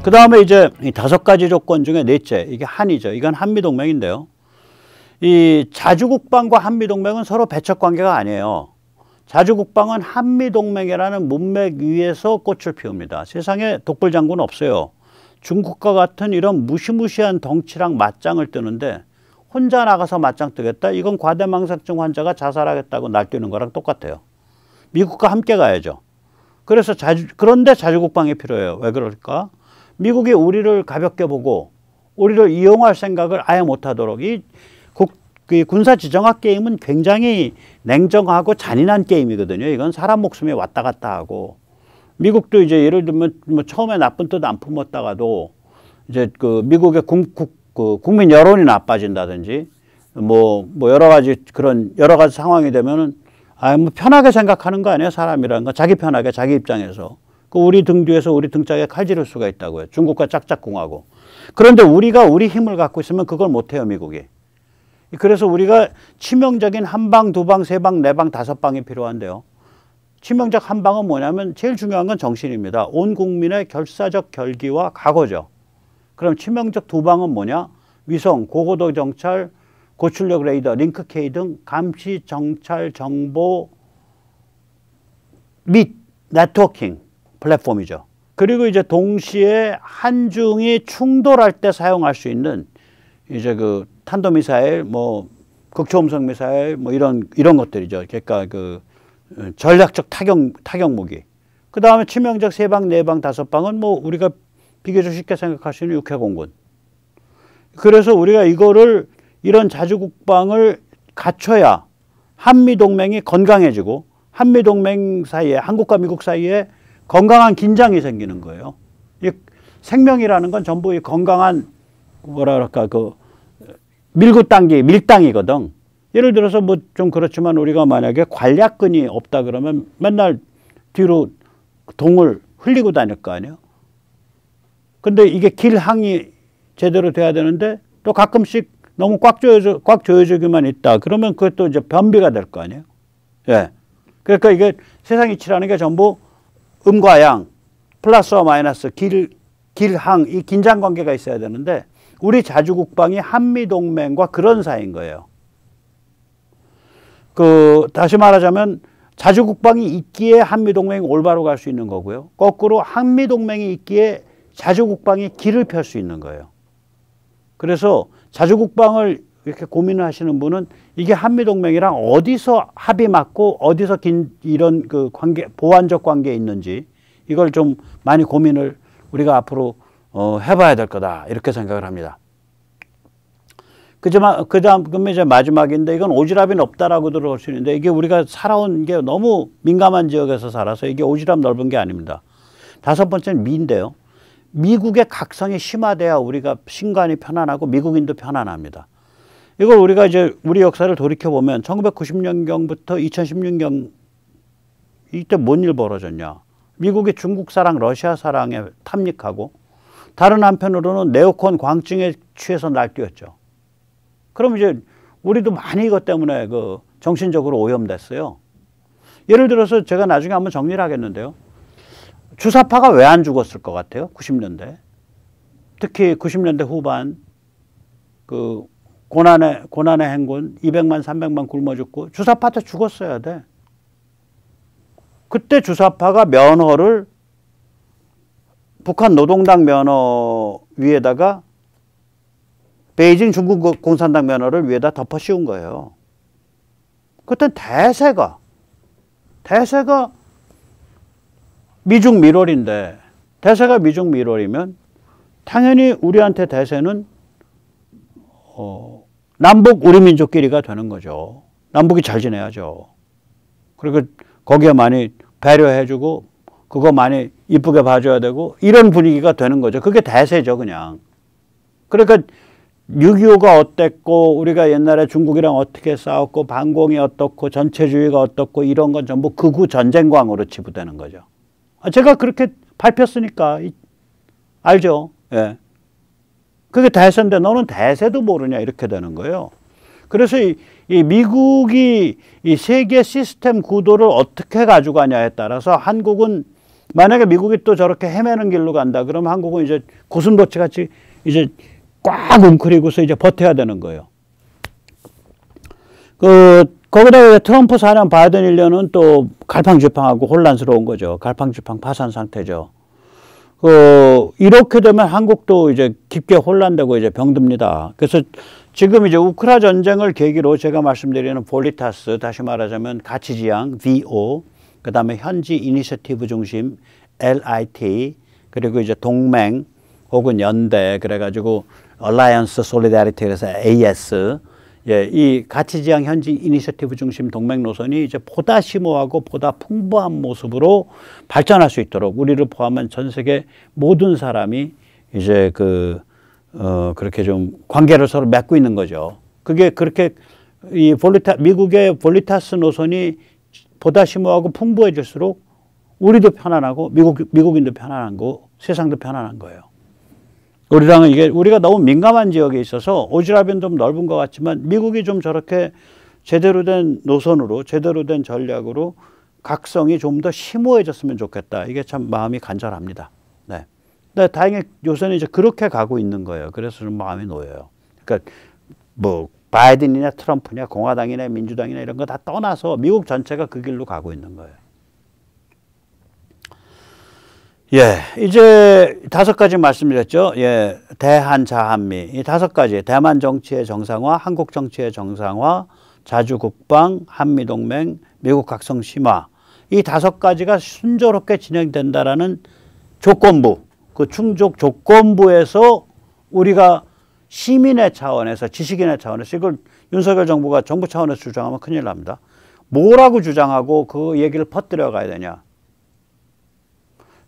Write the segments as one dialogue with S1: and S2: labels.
S1: 그 다음에 이제 이 5가지 조건 중에 넷째, 이게 한이죠. 이건 한미동맹인데요. 이 자주국방과 한미동맹은 서로 배척 관계가 아니에요. 자주국방은 한미동맹이라는 문맥 위에서 꽃을 피웁니다. 세상에 독불장군은 없어요. 중국과 같은 이런 무시무시한 덩치랑 맞짱을 뜨는데 혼자 나가서 맞짱 뜨겠다? 이건 과대망상증 환자가 자살하겠다고 날뛰는 거랑 똑같아요. 미국과 함께 가야죠. 그래서 그런데 자주국방이 필요해요. 왜 그럴까? 미국이 우리를 가볍게 보고 우리를 이용할 생각을 아예 못하도록 이 군사지정학 게임은 굉장히 냉정하고 잔인한 게임이거든요. 이건 사람 목숨에 왔다 갔다 하고 미국도 이제 예를 들면 뭐 처음에 나쁜 뜻 안 품었다가도 이제 그 미국의 국민 여론이 나빠진다든지 뭐 여러 가지 상황이 되면은 뭐 편하게 생각하는 거 아니에요? 사람이라는 거 자기 편하게 자기 입장에서 우리 등 뒤에서 우리 등짝에 칼 지를 수가 있다고요. 중국과 짝짝꿍하고. 그런데 우리가 우리 힘을 갖고 있으면 그걸 못해요, 미국이. 그래서 우리가 치명적인 한 방, 두 방, 세 방, 네 방, 다섯 방이 필요한데요. 치명적 한 방은 뭐냐면 제일 중요한 건 정신입니다. 온 국민의 결사적 결기와 각오죠. 그럼 치명적 두 방은 뭐냐? 위성, 고고도 정찰, 고출력 레이더, 링크K 등 감시 정찰 정보 및 네트워킹 플랫폼이죠. 그리고 이제 동시에 한중이 충돌할 때 사용할 수 있는 이제 그 탄도미사일, 뭐 극초음속 미사일, 뭐 이런 것들이죠. 그러니까 그 전략적 타격 무기. 그 다음에 치명적 세 방, 네 방, 다섯 방은 뭐 우리가 비교적 쉽게 생각할 수 있는 육해공군. 그래서 우리가 이런 자주국방을 갖춰야 한미동맹이 건강해지고 한미동맹 사이에 한국과 미국 사이에 건강한 긴장이 생기는 거예요. 이 생명이라는 건 전부 이 건강한 뭐랄까 그 밀당이거든. 예를 들어서 뭐 좀 그렇지만 우리가 만약에 관략근이 없다 그러면 맨날 뒤로 동을 흘리고 다닐 거 아니에요. 근데 이게 길항이 제대로 돼야 되는데 또 가끔씩 너무 꽉 조여주기만 있다. 그러면 그것도 이제 변비가 될 거 아니에요. 예. 그러니까 이게 세상 이치라는 게 전부 음과 양, 플러스와 마이너스, 길항, 이 긴장 관계가 있어야 되는데 우리 자주국방이 한미동맹과 그런 사이인 거예요. 다시 말하자면 자주국방이 있기에 한미동맹이 올바로 갈 수 있는 거고요. 거꾸로 한미동맹이 있기에 자주국방이 길을 펼 수 있는 거예요. 그래서 자주국방을 이렇게 고민을 하시는 분은 이게 한미동맹이랑 어디서 합이 맞고 어디서 이런 그 관계, 보완적 관계에 있는지 이걸 좀 많이 고민을 우리가 앞으로 해봐야 될 거다. 이렇게 생각을 합니다. 그다음 이제 마지막인데 이건 오지랖이 없다라고 들어올 수 있는데 이게 우리가 살아온 게 너무 민감한 지역에서 살아서 이게 오지랖 넓은 게 아닙니다. 다섯 번째는 미인데요. 미국의 각성이 심화돼야 우리가 신관이 편안하고 미국인도 편안합니다. 이걸 우리가 이제 우리 역사를 돌이켜보면 1990년경부터 2016년 이때 뭔 일 벌어졌냐. 미국이 중국 사랑, 러시아 사랑에 탐닉하고 다른 한편으로는 네오콘 광증에 취해서 날뛰었죠. 그럼 이제 우리도 많이 이것 때문에 정신적으로 오염됐어요. 예를 들어서 제가 나중에 한번 정리를 하겠는데요. 주사파가 왜 안 죽었을 것 같아요? 90년대. 특히 90년대 후반 고난의 행군 200만 300만 굶어 죽고 주사파한테 죽었어야 돼. 그때 주사파가 면허를 북한 노동당 면허 위에다가 베이징 중국 공산당 면허를 위에다 덮어 씌운 거예요. 그때 대세가 미중 밀월인데 대세가 미중 밀월이면 당연히 우리한테 대세는 남북 우리 민족끼리가 되는 거죠. 남북이 잘 지내야죠. 그리고 거기에 많이 배려해주고 그거 많이 이쁘게 봐줘야 되고 이런 분위기가 되는 거죠. 그게 대세죠, 그냥. 그러니까 6.25가 어땠고 우리가 옛날에 중국이랑 어떻게 싸웠고 반공이 어떻고 전체주의가 어떻고 이런 건 전부 극우 전쟁광으로 치부되는 거죠. 제가 그렇게 밝혔으니까 알죠. 예. 그게 대세인데 너는 대세도 모르냐 이렇게 되는 거예요. 그래서 이 미국이 이 세계 시스템 구도를 어떻게 가져가냐에 따라서 한국은 만약에 미국이 또 저렇게 헤매는 길로 간다. 그러면 한국은 이제 고슴도치 같이 이제 꽉 웅크리고서 이제 버텨야 되는 거예요. 거기다가 트럼프 4년 바이든 1년은 또 갈팡질팡하고 혼란스러운 거죠. 갈팡질팡 파산 상태죠. 이렇게 되면 한국도 이제 깊게 혼란되고 이제 병듭니다. 그래서 지금 이제 우크라 전쟁을 계기로 제가 말씀드리는 볼리타스, 다시 말하자면 가치지향, VO, 그 다음에 현지 이니셔티브 중심, LIT, 그리고 이제 동맹 혹은 연대, 그래가지고 Alliance Solidarity, 그래서 AS, 예, 이 가치지향 현지 이니셔티브 중심 동맹 노선이 이제 보다 심오하고 보다 풍부한 모습으로 발전할 수 있도록 우리를 포함한 전 세계 모든 사람이 이제 그렇게 좀 관계를 서로 맺고 있는 거죠. 그게 그렇게 미국의 볼리타스 노선이 보다 심오하고 풍부해질수록 우리도 편안하고 미국인도 편안한 거, 세상도 편안한 거예요. 우리랑은 우리가 너무 민감한 지역에 있어서 오지랖은 좀 넓은 것 같지만 미국이 좀 저렇게 제대로 된 노선으로 제대로 된 전략으로 각성이 좀 더 심오해졌으면 좋겠다. 이게 참 마음이 간절합니다. 네. 근데 다행히 요새는 이제 그렇게 가고 있는 거예요. 그래서 좀 마음이 놓여요. 그러니까 뭐 바이든이냐 트럼프냐 공화당이냐 민주당이냐 이런 거 다 떠나서 미국 전체가 그 길로 가고 있는 거예요. 예, 이제 5가지 말씀드렸죠. 예, 대한, 자한미. 이 5가지. 대만 정치의 정상화, 한국 정치의 정상화, 자주국방, 한미동맹, 미국 각성 심화. 이 5가지가 순조롭게 진행된다라는 조건부, 그 충족 조건부에서 우리가 시민의 차원에서, 지식인의 차원에서, 이걸 윤석열 정부가 정부 차원에서 주장하면 큰일 납니다. 뭐라고 주장하고 그 얘기를 퍼뜨려 가야 되냐.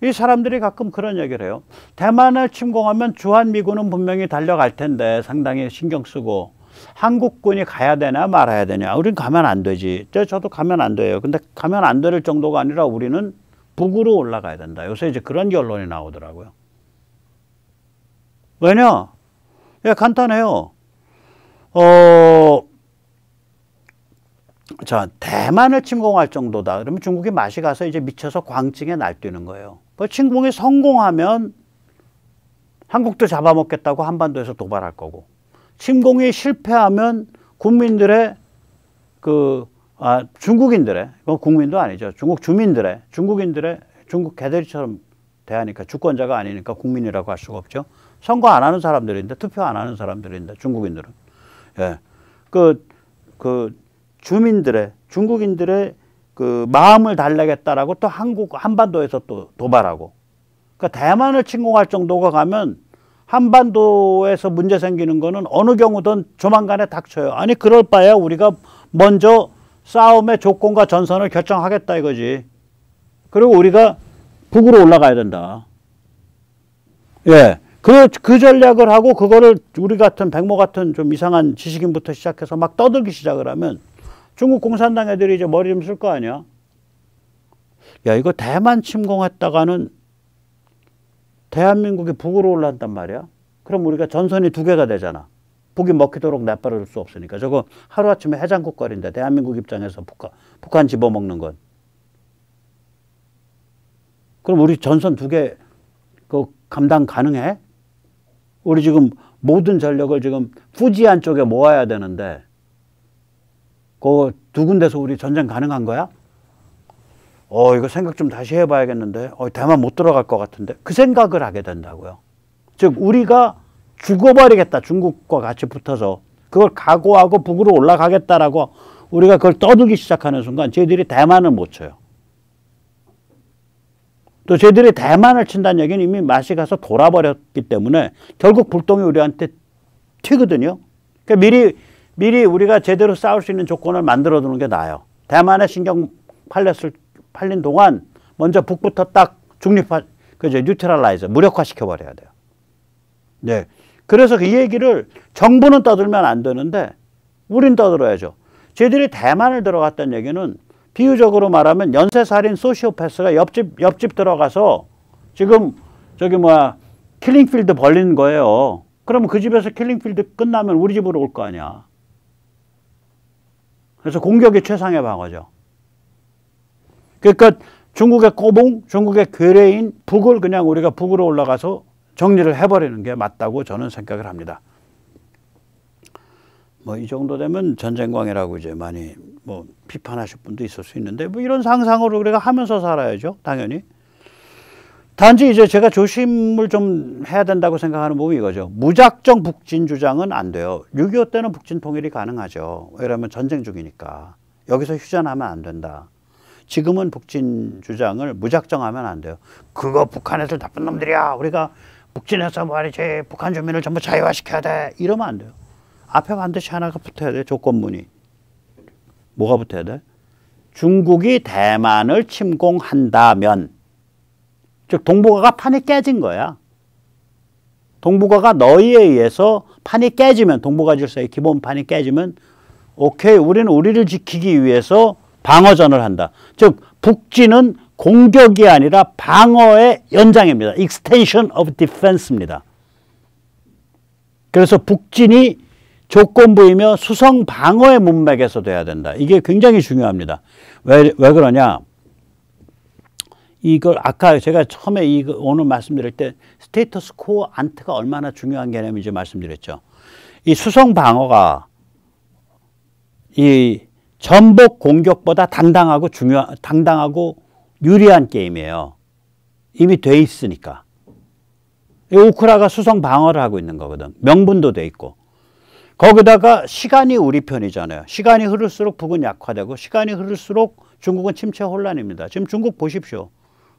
S1: 이 사람들이 가끔 그런 얘기를 해요. 대만을 침공하면 주한미군은 분명히 달려갈 텐데 상당히 신경 쓰고 한국군이 가야 되나 말아야 되냐. 우린 가면 안 되지. 저도 가면 안 돼요. 근데 가면 안 될 정도가 아니라 우리는 북으로 올라가야 된다. 요새 이제 그런 결론이 나오더라고요. 왜냐? 예, 간단해요. 자, 대만을 침공할 정도다. 그러면 중국이 맛이 가서 이제 미쳐서 광증에 날뛰는 거예요. 침공이 성공하면 한국도 잡아먹겠다고 한반도에서 도발할 거고, 침공이 실패하면 국민들의 중국인들의, 국민도 아니죠. 중국 주민들의, 중국 개들처럼 대하니까 주권자가 아니니까 국민이라고 할 수가 없죠. 선거 안 하는 사람들인데, 투표 안 하는 사람들인데, 중국인들은. 예. 주민들의, 중국인들의 마음을 달래겠다라고 또 한반도에서 또 도발하고. 그러니까 대만을 침공할 정도가 가면 한반도에서 문제 생기는 거는 어느 경우든 조만간에 닥쳐요. 아니, 그럴 바에야 우리가 먼저 싸움의 조건과 전선을 결정하겠다 이거지. 그리고 우리가 북으로 올라가야 된다. 예. 그 전략을 하고 그거를 우리 같은 백모 같은 좀 이상한 지식인부터 시작해서 막 떠들기 시작을 하면 중국 공산당 애들이 이제 머리 좀 쓸 거 아니야. 야, 이거 대만 침공했다가는 대한민국이 북으로 올라간단 말이야. 그럼 우리가 전선이 2개가 되잖아. 북이 먹히도록 내버려둘 수 없으니까. 저거 하루아침에 해장국거리인데 대한민국 입장에서 북한 집어먹는 건. 그럼 우리 전선 2개 감당 가능해? 우리 지금 모든 전력을 지금 후지안 쪽에 모아야 되는데 그 2군데서 우리 전쟁 가능한 거야? 이거 생각 좀 다시 해봐야겠는데. 대만 못 들어갈 것 같은데. 그 생각을 하게 된다고요. 즉 우리가 죽어버리겠다. 중국과 같이 붙어서. 그걸 각오하고 북으로 올라가겠다라고 우리가 그걸 떠들기 시작하는 순간 쟤들이 대만을 못 쳐요. 또 쟤들이 대만을 친다는 얘기는 이미 맛이 가서 돌아버렸기 때문에 결국 불똥이 우리한테 튀거든요. 그러니까 미리 우리가 제대로 싸울 수 있는 조건을 만들어 두는 게 나아요. 대만에 신경 팔린 동안 먼저 북부터 딱 뉴트럴라이저, 무력화 시켜버려야 돼요. 네. 그래서 그 얘기를 정부는 떠들면 안 되는데 우린 떠들어야죠. 쟤들이 대만을 들어갔다는 얘기는 비유적으로 말하면 연쇄살인 소시오패스가 옆집 들어가서 지금 킬링필드 벌린 거예요. 그러면 그 집에서 킬링필드 끝나면 우리 집으로 올 거 아니야. 그래서 공격이 최상의 방어죠. 그러니까 중국의 꼬붕, 중국의 괴뢰인 북을 그냥 우리가 북으로 올라가서 정리를 해버리는 게 맞다고 저는 생각을 합니다. 뭐 이 정도 되면 전쟁광이라고 이제 많이 뭐 비판하실 분도 있을 수 있는데 뭐 이런 상상으로 우리가 하면서 살아야죠, 당연히. 단지 이제 제가 조심을 좀 해야 된다고 생각하는 부분이 이거죠. 무작정 북진 주장은 안 돼요. 6.25 때는 북진 통일이 가능하죠. 왜냐하면 전쟁 중이니까. 여기서 휴전하면 안 된다. 지금은 북진 주장을 무작정 하면 안 돼요. 그거 북한 애들 나쁜 놈들이야. 우리가 북진해서 말이지 북한 주민을 전부 자유화시켜야 돼. 이러면 안 돼요. 앞에 반드시 하나가 붙어야 돼. 조건문이. 뭐가 붙어야 돼? 중국이 대만을 침공한다면, 즉 동북아가 판이 깨진 거야. 동북아가 너희에 의해서 판이 깨지면, 동북아 질서의 기본판이 깨지면 오케이, 우리는 우리를 지키기 위해서 방어전을 한다. 즉 북진은 공격이 아니라 방어의 연장입니다. Extension of Defense입니다. 그래서 북진이 조건부이며 수성 방어의 문맥에서 돼야 된다. 이게 굉장히 중요합니다. 왜 그러냐? 이걸 아까 제가 처음에 오늘 말씀드릴 때 스테이터스 코어 안트가 얼마나 중요한 개념인지 말씀드렸죠. 이 수성 방어가 이 전복 공격보다 당당하고 유리한 게임이에요. 이미 돼 있으니까. 우크라가 수성 방어를 하고 있는 거거든. 명분도 돼 있고. 거기다가 시간이 우리 편이잖아요. 시간이 흐를수록 북은 약화되고 시간이 흐를수록 중국은 침체 혼란입니다. 지금 중국 보십시오.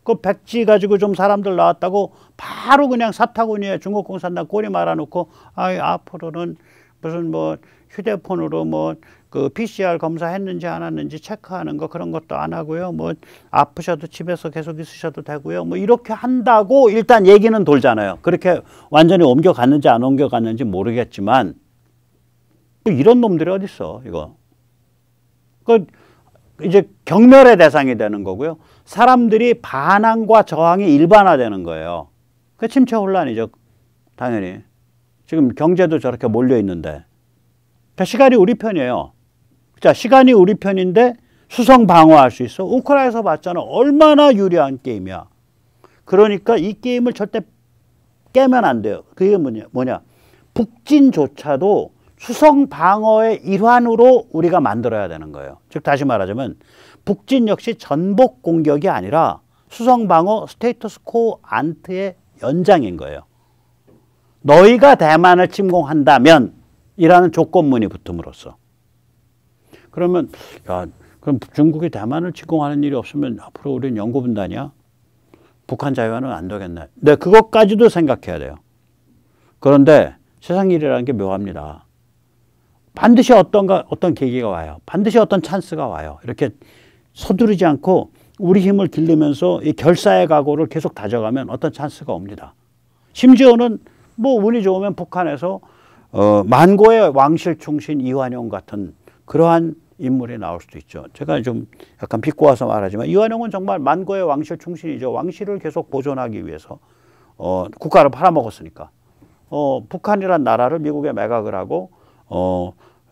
S1: 그 백지 가지고 좀 사람들 나왔다고 바로 그냥 사타구니에 중국 공산당 꼬리 말아놓고 앞으로는 무슨 뭐 휴대폰으로 뭐 그 PCR 검사했는지 안 했는지 체크하는 거 그런 것도 안 하고요. 뭐 아프셔도 집에서 계속 있으셔도 되고요. 뭐 이렇게 한다고 일단 얘기는 돌잖아요. 그렇게 완전히 옮겨갔는지 안 옮겨갔는지 모르겠지만 뭐 이런 놈들이 어딨어 이거. 그 이제 경멸의 대상이 되는 거고요. 사람들이 반항과 저항이 일반화되는 거예요. 그 침체 혼란이죠. 당연히. 지금 경제도 저렇게 몰려 있는데. 그러니까 시간이 우리 편이에요. 자, 시간이 우리 편인데 수성 방어할 수 있어. 우크라이나에서 봤잖아. 얼마나 유리한 게임이야. 그러니까 이 게임을 절대 깨면 안 돼요. 그게 뭐냐. 북진조차도 수성 방어의 일환으로 우리가 만들어야 되는 거예요. 즉 다시 말하자면 북진 역시 전복 공격이 아니라 수성 방어 스테이터스 코어 안트의 연장인 거예요. 너희가 대만을 침공한다면 이라는 조건문이 붙음으로써. 그러면 그럼 중국이 대만을 침공하는 일이 없으면 앞으로 우리는 영구분단이야? 북한 자유화는 안 되겠네. 네, 그것까지도 생각해야 돼요. 그런데 세상 일이라는 게 묘합니다. 반드시 어떤 계기가 와요. 반드시 어떤 찬스가 와요. 이렇게 서두르지 않고 우리 힘을 기르면서 이 결사의 각오를 계속 다져가면 어떤 찬스가 옵니다. 심지어는 뭐 운이 좋으면 북한에서 만고의 왕실 충신 이완용 같은 그러한 인물이 나올 수도 있죠. 제가 좀 약간 비꼬아서 말하지만 이완용은 정말 만고의 왕실 충신이죠. 왕실을 계속 보존하기 위해서 국가를 팔아먹었으니까 북한이란 나라를 미국에 매각을 하고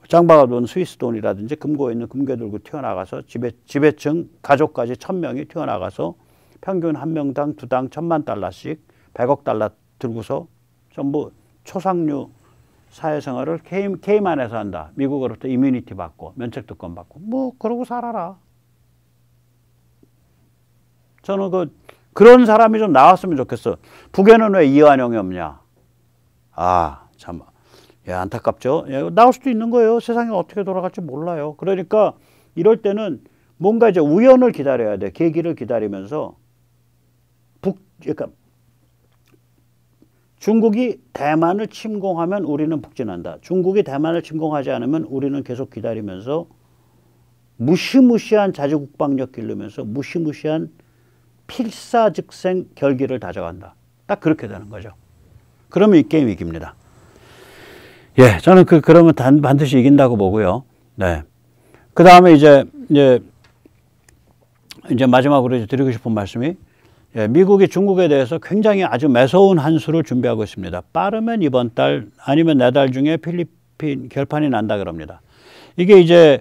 S1: 짱박아 돈 스위스 돈이라든지 금고에 있는 금괴 들고 튀어나가서 지배층 가족까지 1000명이 튀어나가서 평균 한 명당 두당 1000만 달러씩 100억 달러 들고서 전부 초상류 사회생활을 케이만에서 한다. 미국으로부터 이뮤니티 받고 면책특권 받고 뭐 그러고 살아라. 저는 그런 사람이 좀 나왔으면 좋겠어. 북에는 왜 이완용이 없냐. 참 안타깝죠. 나올 수도 있는 거예요. 세상이 어떻게 돌아갈지 몰라요. 그러니까 이럴 때는 뭔가 이제 우연을 기다려야 돼. 계기를 기다리면서 그러니까 중국이 대만을 침공하면 우리는 북진한다. 중국이 대만을 침공하지 않으면 우리는 계속 기다리면서 무시무시한 자주국방력 기르면서 무시무시한 필사즉생 결기를 다져간다. 딱 그렇게 되는 거죠. 그러면 이 게임 이깁니다. 예, 저는 그러면 반드시 이긴다고 보고요. 네. 그 다음에 이제 마지막으로 드리고 싶은 말씀이 미국이 중국에 대해서 굉장히 아주 매서운 한 수를 준비하고 있습니다. 빠르면 이번 달 아니면 내달 중에 필리핀 결판이 난다 그럽니다. 이게 이제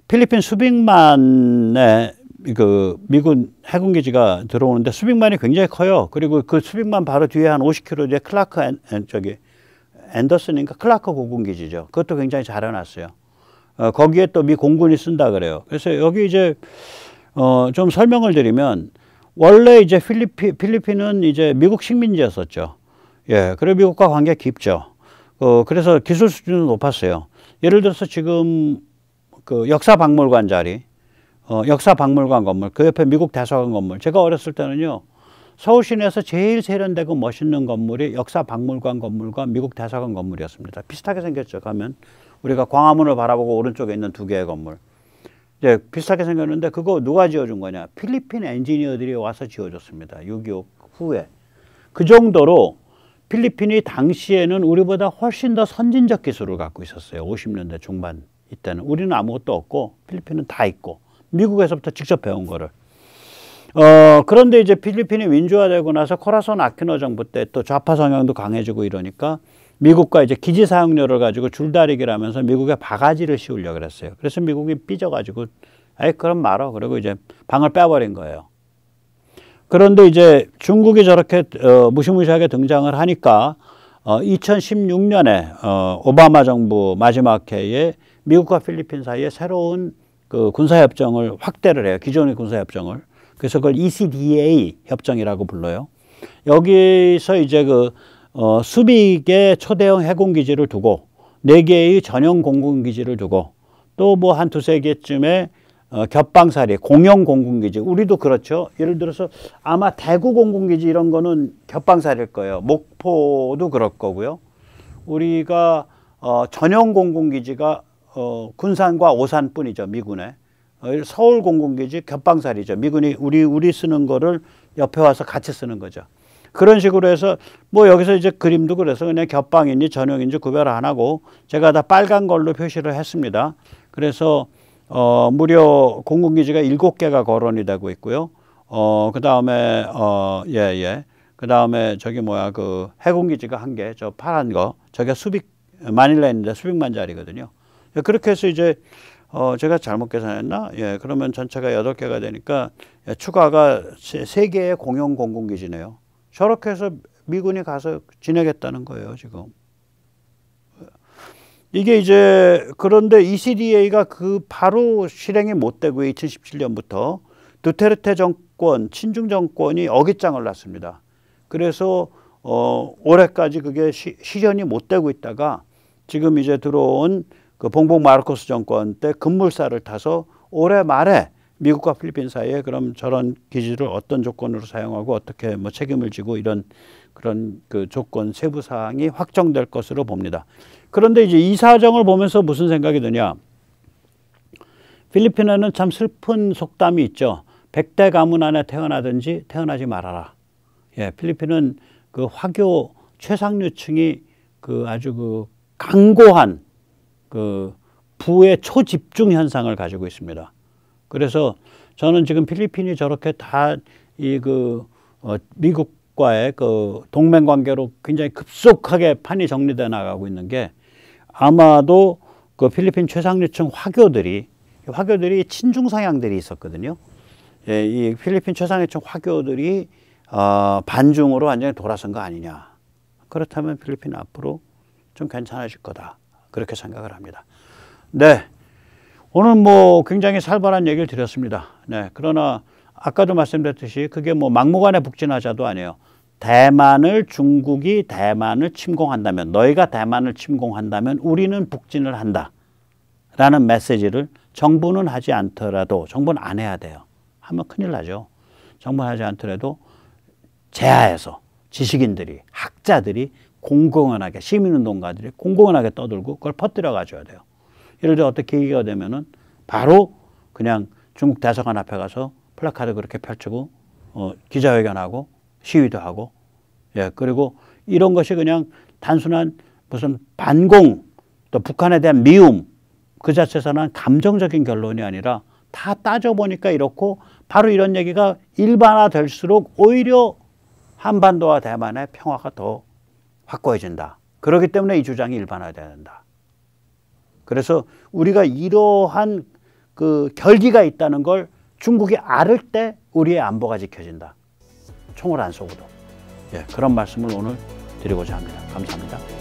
S1: 필리핀 수백만의 그 미군 해군기지가 들어오는데 수빅만이 굉장히 커요. 그리고 그 수빅만 바로 뒤에 한 50km 뒤에 앤더슨인가 클라크 공군기지죠. 그것도 굉장히 잘 해놨어요. 거기에 또 미 공군이 쓴다 그래요. 그래서 여기 이제 좀 설명을 드리면 원래 이제 필리핀은 이제 미국 식민지였었죠. 예, 그리고 미국과 관계 깊죠. 그래서 기술 수준은 높았어요. 예를 들어서 지금 그 역사박물관 자리, 역사박물관 건물, 그 옆에 미국 대사관 건물. 제가 어렸을 때는요, 서울 시내에서 제일 세련되고 멋있는 건물이 역사박물관 건물과 미국 대사관 건물이었습니다. 비슷하게 생겼죠. 가면 우리가 광화문을 바라보고 오른쪽에 있는 두 개의 건물. 이제 비슷하게 생겼는데 그거 누가 지어준 거냐? 필리핀 엔지니어들이 와서 지어줬습니다. 6.25 후에. 그 정도로 필리핀이 당시에는 우리보다 훨씬 더 선진적 기술을 갖고 있었어요. 50년대 중반 이때는. 우리는 아무것도 없고 필리핀은 다 있고 미국에서부터 직접 배운 거를. 그런데 이제 필리핀이 민주화되고 나서 코라손 아퀴노 정부 때 또 좌파 성향도 강해지고 이러니까 미국과 이제 기지 사용료를 가지고 줄다리기를 하면서 미국에 바가지를 씌우려고 그랬어요. 그래서 미국이 삐져가지고 아이 그럼 말어. 그리고 이제 방을 빼버린 거예요. 그런데 이제 중국이 저렇게 무시무시하게 등장을 하니까 2016년에 오바마 정부 마지막 해에 미국과 필리핀 사이에 새로운 그 군사협정을 확대를 해요. 기존의 군사협정을. 그래서 그걸 ECDA 협정이라고 불러요. 여기서 이제 그 수빅의 초대형 해군기지를 두고 4개의 전용 공군기지를 두고 또 뭐 한 두세 개쯤의 겹방사리 공영 공군기지. 우리도 그렇죠. 예를 들어서 아마 대구 공군기지 이런 거는 겹방사리일 거예요. 목포도 그럴 거고요. 우리가 전용 공군기지가 군산과 오산뿐이죠. 미군에. 서울 공군기지 겹방사리죠. 미군이 우리 쓰는 거를 옆에 와서 같이 쓰는 거죠. 그런 식으로 해서 뭐 여기서 이제 그림도 그래서 그냥 겹방인지 전용인지 구별 안 하고 제가 다 빨간 걸로 표시를 했습니다. 그래서 무려 공군기지가 7개가 거론이 되고 있고요. 그 다음에 그 다음에 저기 뭐야 그 해군기지가 1개, 저 파란 거 저게 마닐라에 있는데 수빅만 자리거든요. 그렇게 해서 이제 제가 잘못 계산했나? 예, 그러면 전체가 8개가 되니까 추가가 3개의 공용 공군기지네요. 저렇게 해서 미군이 가서 지내겠다는 거예요, 지금. 이게 이제 그런데 ECDA가 그 바로 실행이 못 되고 2017년부터 두테르테 정권, 친중 정권이 어깃장을 놨습니다. 그래서 올해까지 그게 실현이 못 되고 있다가 지금 이제 들어온 그 봉봉 마르코스 정권 때 급물살을 타서 올해 말에 미국과 필리핀 사이에 그럼 저런 기지를 어떤 조건으로 사용하고 어떻게 뭐 책임을 지고 이런 그런 그 조건 세부 사항이 확정될 것으로 봅니다. 그런데 이제 이 사정을 보면서 무슨 생각이 드냐? 필리핀에는 참 슬픈 속담이 있죠. 100대 가문 안에 태어나든지 태어나지 말아라. 예, 필리핀은 그 화교 최상류층이 그 아주 그 강고한 그 부의 초집중 현상을 가지고 있습니다. 그래서 저는 지금 필리핀이 저렇게 다 이 미국과의 그 동맹 관계로 굉장히 급속하게 판이 정리돼 나가고 있는 게 아마도 그 필리핀 최상류층 화교들이 친중 성향들이 있었거든요. 예, 이 필리핀 최상류층 화교들이 반중으로 완전히 돌아선 거 아니냐. 그렇다면 필리핀 앞으로 좀 괜찮아질 거다. 그렇게 생각을 합니다. 네. 오늘 뭐 굉장히 살벌한 얘기를 드렸습니다. 네. 그러나 아까도 말씀드렸듯이 그게 뭐 막무가내 북진하자도 아니에요. 중국이 대만을 침공한다면, 너희가 대만을 침공한다면 우리는 북진을 한다. 라는 메시지를 정부는 하지 않더라도, 정부는 안 해야 돼요. 하면 큰일 나죠. 정부는 하지 않더라도 제하에서 지식인들이, 학자들이 공공연하게, 시민운동가들이 공공연하게 떠들고 그걸 퍼뜨려 가줘야 돼요. 예를 들어 어떤 계기가 되면은 바로 그냥 중국 대사관 앞에 가서 플래카드 그렇게 펼치고 기자회견하고 시위도 하고, 예, 그리고 이런 것이 그냥 단순한 무슨 반공 또 북한에 대한 미움 그 자체에서는 감정적인 결론이 아니라 다 따져보니까 이렇고 바로 이런 얘기가 일반화될수록 오히려 한반도와 대만의 평화가 더 확고해진다. 그렇기 때문에 이 주장이 일반화돼야 된다. 그래서 우리가 이러한 그 결기가 있다는 걸 중국이 앓을 때 우리의 안보가 지켜진다. 총을 안 쏘고도. 예, 그런 말씀을 오늘 드리고자 합니다. 감사합니다.